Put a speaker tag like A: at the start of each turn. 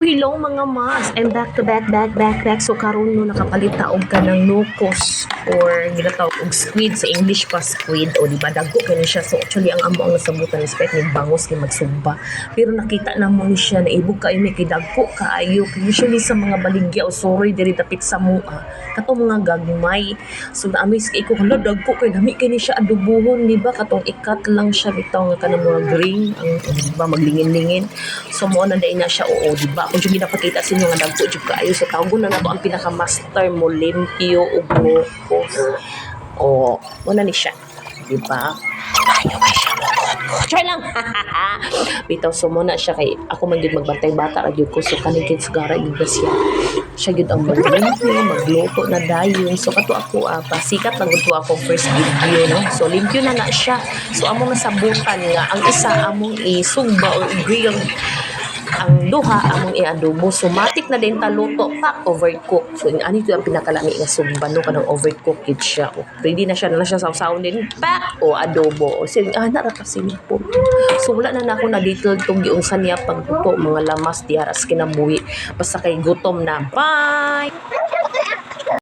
A: Hello mga mas, I'm back to back. So karon no nakapalit taog ka ng nukos or ginatawag og squid sa English pa squid o di ba dagko kani siya. So actually ang amo ang nasabutan is pet ni bangos ni magsugba. Pero nakita na mo ni siya na ibog kay may kidagko kaayo. Usually sa mga baligya o soroy diri dapit sa mua kato mga gagmay. So na-amaze kay ko hala dagko kay dami kay ni siya adubuhon di ba katong ikat lang siya bitaw nga kanang mga green ang di ba maglingin-lingin. So mo na day na siya oo di ba kung yung ginapakita sa inyo nga dagko jud kaayo so tawgon na nato ang pinaka-master mo limpyo ug nukos. O mo na ni siya di ba? Tayo kay siya Try lang. Bitaw so mo na siya kay ako man gyud magbantay bata ra gyud ko so kaning kids gara gyud ba siya. Siya gyud ang maglimpyo, magluto na dayon. So kato ako pasikat lang gud ako first video no. So limpyo na siya. So among nasabutan nga ang isa among isugba or i-grill ang duha among i-adobo so matik na din taluto pa overcook so ani to ang pinakalami nga sugba no kanang overcook gid siya o ready na siya sawsaw din pak o adobo o sige na ra kasi po so wala na ako na detail tong giunsan niya pagluto mga lamas diaras kinabuhi basta kay gutom na bye.